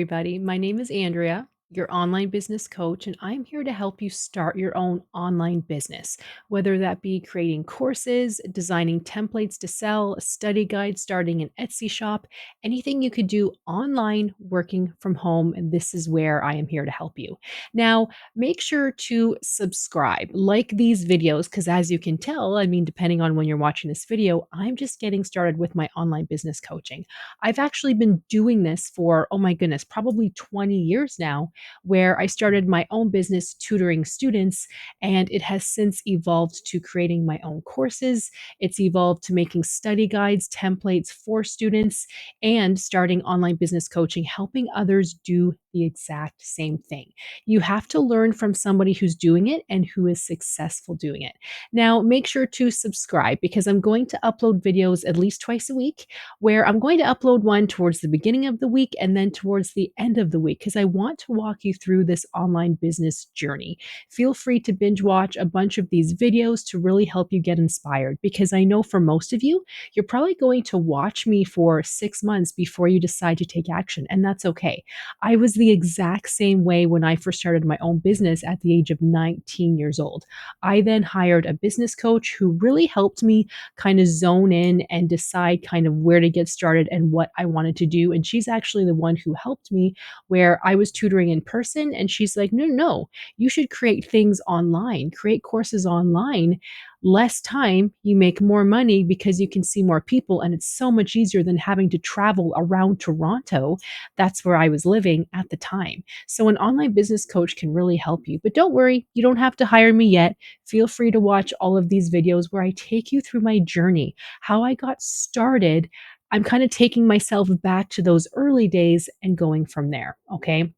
Everybody. My name is Andrea, your online business coach, and I'm here to help you start your own online business, whether that be creating courses, designing templates to sell, a study guide, starting an Etsy shop, anything you could do online working from home. And this is where I am here to help you. Now, make sure to subscribe, like these videos, because as you can tell, I mean, depending on when you're watching this video, I'm just getting started with my online business coaching. I've actually been doing this for, oh my goodness, probably 20 years now, where I started my own business tutoring students, and it has since evolved to creating my own courses. It's evolved to making study guides, templates for students, and starting online business coaching, helping others do the exact same thing. You have to learn from somebody who's doing it and who is successful doing it. Now, make sure to subscribe because I'm going to upload videos at least twice a week where I'm going to upload one towards the beginning of the week and then towards the end of the week because I want to walk you through this online business journey. Feel free to binge watch a bunch of these videos to really help you get inspired because I know for most of you, you're probably going to watch me for 6 months before you decide to take action, and that's okay. I was the exact same way when I first started my own business at the age of 19 years old. I then hired a business coach who really helped me kind of zone in and decide kind of where to get started and what I wanted to do. And she's actually the one who helped me where I was tutoring in person. And she's like, no, no, you should create things online, create courses online. Less time, you make more money because you can see more people. And it's so much easier than having to travel around Toronto. That's where I was living at the time. So, an online business coach can really help you. But don't worry, you don't have to hire me yet. Feel free to watch all of these videos where I take you through my journey, how I got started. I'm kind of taking myself back to those early days and going from there. Okay.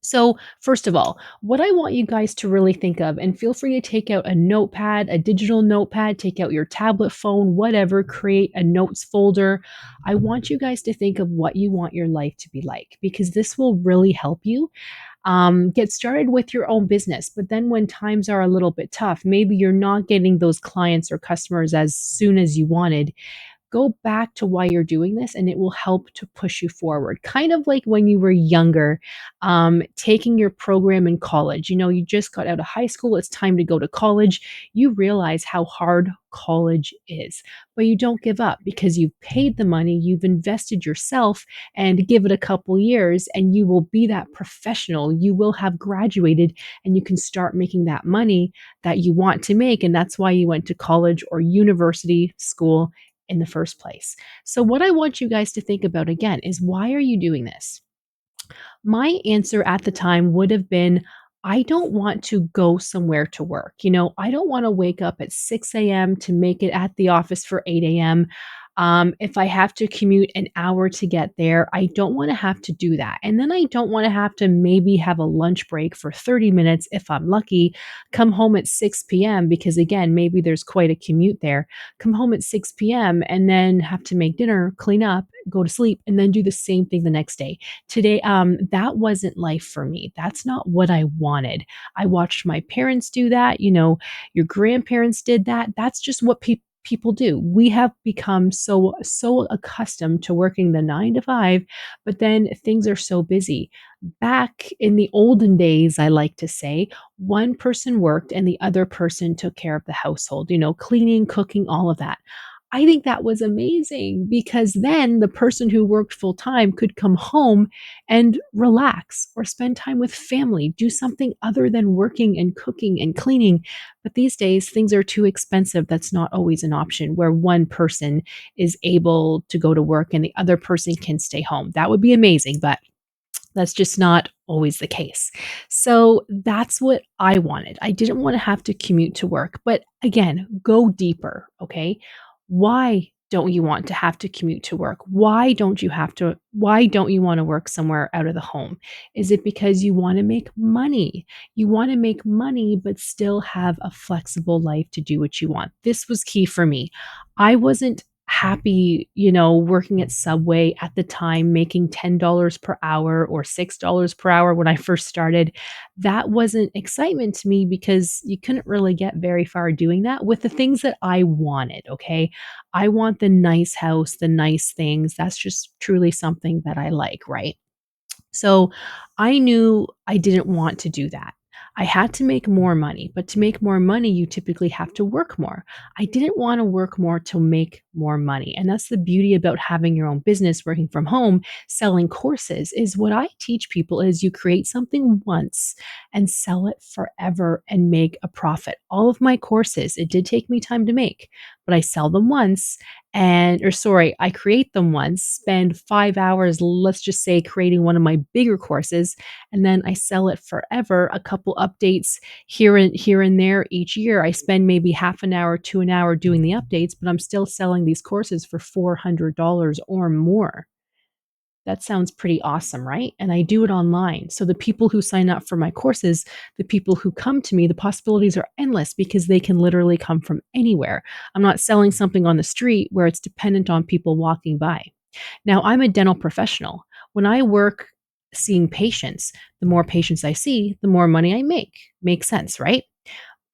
So, first of all, what I want you guys to really think of, and feel free to take out a notepad, a digital notepad, take out your tablet phone, whatever, create a notes folder. I want you guys to think of what you want your life to be like because this will really help you get started with your own business. But then when times are a little bit tough, maybe you're not getting those clients or customers as soon as you wanted, go back to why you're doing this and it will help to push you forward. Kind of like when you were younger, taking your program in college. You know, you just got out of high school, it's time to go to college. You realize how hard college is, but you don't give up because you've paid the money, you've invested yourself, and give it a couple years and you will be that professional. You will have graduated and you can start making that money that you want to make. And that's why you went to college or university, school in the first place. So, what I want you guys to think about again is why are you doing this? My answer at the time would have been I don't want to go somewhere to work. You know, I don't want to wake up at 6 a.m. to make it at the office for 8 a.m. If I have to commute an hour to get there, I don't want to have to do that. And then I don't want to have to maybe have a lunch break for 30 minutes if I'm lucky, come home at 6 p.m. because again, maybe there's quite a commute there. Come home at 6 p.m. and then have to make dinner, clean up, go to sleep, and then do the same thing the next day. Today, that wasn't life for me. That's not what I wanted. I watched my parents do that. You know, your grandparents did that. That's just what people do. We have become so accustomed to working the 9 to 5, but then things are so busy. Back in the olden days, I like to say, one person worked and the other person took care of the household, you know, cleaning, cooking, all of that. I think that was amazing because then the person who worked full time could come home and relax or spend time with family, do something other than working and cooking and cleaning. But these days, things are too expensive. That's not always an option where one person is able to go to work and the other person can stay home. That would be amazing, but that's just not always the case. So that's what I wanted. I didn't want to have to commute to work. But again, go deeper, okay? Why don't you want to have to commute to work? Why don't you want to work somewhere out of the home? Is it because you want to make money? You want to make money, but still have a flexible life to do what you want. This was key for me. I wasn't happy, you know, working at Subway at the time, making $10 per hour or $6 per hour when I first started. That wasn't excitement to me because you couldn't really get very far doing that with the things that I wanted. Okay. I want the nice house, the nice things. That's just truly something that I like, right? So I knew I didn't want to do that. I had to make more money, but to make more money, you typically have to work more. I didn't want to work more to make more money. And that's the beauty about having your own business, working from home, selling courses is what I teach people is you create something once and sell it forever and make a profit. All of my courses, it did take me time to make, but I sell them once I create them once, spend 5 hours, let's just say, creating one of my bigger courses, and then I sell it forever, a couple updates here and there each year. I spend maybe half an hour to an hour doing the updates, but I'm still selling these courses for $400 or more. That sounds pretty awesome, right? And I do it online. So the people who sign up for my courses, the people who come to me, the possibilities are endless because they can literally come from anywhere. I'm not selling something on the street where it's dependent on people walking by. Now, I'm a dental professional. When I work seeing patients, the more patients I see, the more money I make. Makes sense, right?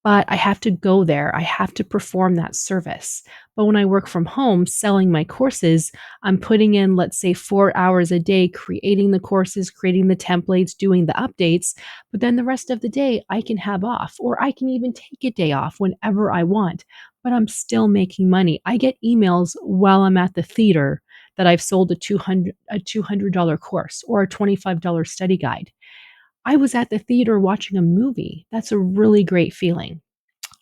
But I have to go there. I have to perform that service. But when I work from home selling my courses, I'm putting in, let's say, 4 hours a day creating the courses, creating the templates, doing the updates. But then the rest of the day I can have off, or I can even take a day off whenever I want. But I'm still making money. I get emails while I'm at the theater that I've sold a $200 course or a $25 study guide. I was at the theater watching a movie. That's a really great feeling.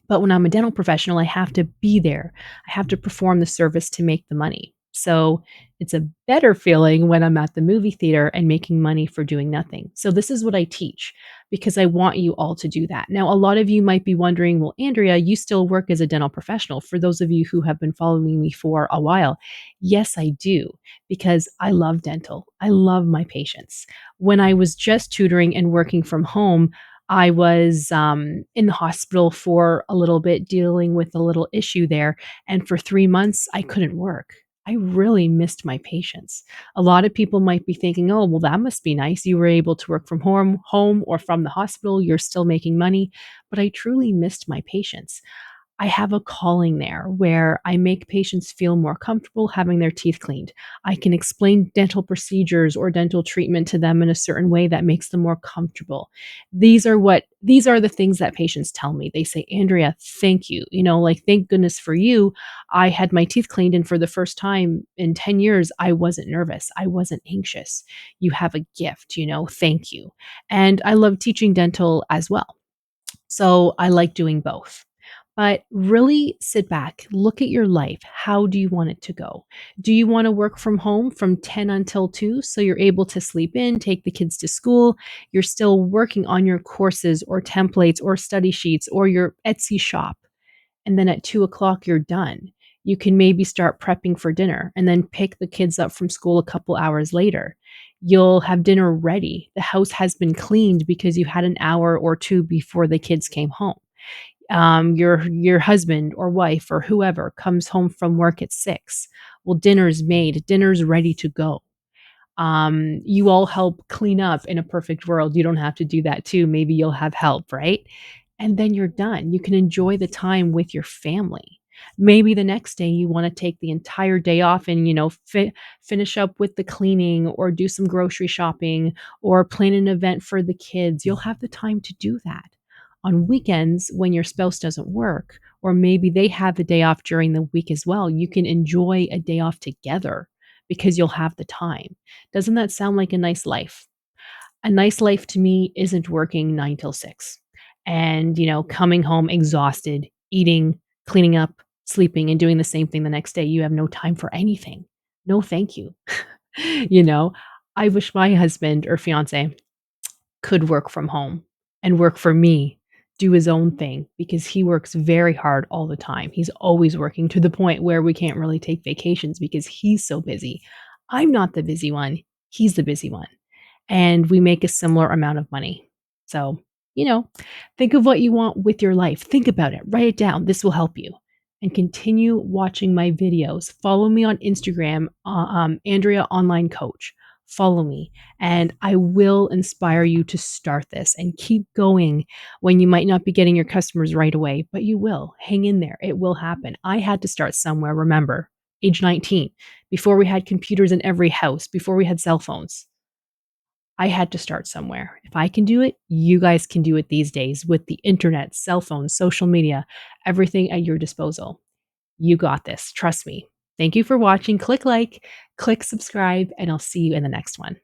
But when I'm a dental professional, I have to be there. I have to perform the service to make the money. So it's a better feeling when I'm at the movie theater and making money for doing nothing. So this is what I teach because I want you all to do that. Now, a lot of you might be wondering, well, Andrea, you still work as a dental professional. For those of you who have been following me for a while, yes, I do, because I love dental. I love my patients. When I was just tutoring and working from home, I was, in the hospital for a little bit dealing with a little issue there, and for 3 months, I couldn't work. I really missed my patients. A lot of people might be thinking, "Oh, well, that must be nice. You were able to work from home or from the hospital, you're still making money." But I truly missed my patients. I have a calling there where I make patients feel more comfortable having their teeth cleaned. I can explain dental procedures or dental treatment to them in a certain way that makes them more comfortable. These are the things that patients tell me. They say, "Andrea, thank you. Like thank goodness for you. I had my teeth cleaned and for the first time in 10 years I wasn't nervous. I wasn't anxious. You have a gift, thank you." And I love teaching dental as well. So I like doing both. But really sit back, look at your life. How do you want it to go? Do you want to work from home from 10 until 2 so you're able to sleep in, take the kids to school? You're still working on your courses or templates or study sheets or your Etsy shop. And then at 2 o'clock, you're done. You can maybe start prepping for dinner and then pick the kids up from school a couple hours later. You'll have dinner ready. The house has been cleaned because you had an hour or two before the kids came home. Your husband or wife or whoever comes home from work at 6. Well, dinner's made, dinner's ready to go. You all help clean up in a perfect world. You don't have to do that too. Maybe you'll have help, right? And then you're done. You can enjoy the time with your family. Maybe the next day you want to take the entire day off and, finish up with the cleaning or do some grocery shopping or plan an event for the kids. You'll have the time to do that. On weekends, when your spouse doesn't work, or maybe they have the day off during the week as well, you can enjoy a day off together because you'll have the time. Doesn't that sound like a nice life? A nice life to me isn't working 9 till 6 and, coming home exhausted, eating, cleaning up, sleeping, and doing the same thing the next day. You have no time for anything. No, thank you. you know, I wish my husband or fiance could work from home and work for me, do his own thing because he works very hard all the time. He's always working to the point where we can't really take vacations because he's so busy. I'm not the busy one, he's the busy one, and we make a similar amount of money. So, you know, think of what you want with your life. Think about it, write it down. This will help you. And continue watching my videos. Follow me on Instagram, Andrea Online Coach. Follow me, and I will inspire you to start this and keep going when you might not be getting your customers right away, but you will. Hang in there. It will happen. I had to start somewhere, remember, age 19, before we had computers in every house, before we had cell phones. I had to start somewhere. If I can do it, you guys can do it these days with the internet, cell phones, social media, everything at your disposal. You got this. Trust me. Thank you for watching. Click like, click subscribe, and I'll see you in the next one.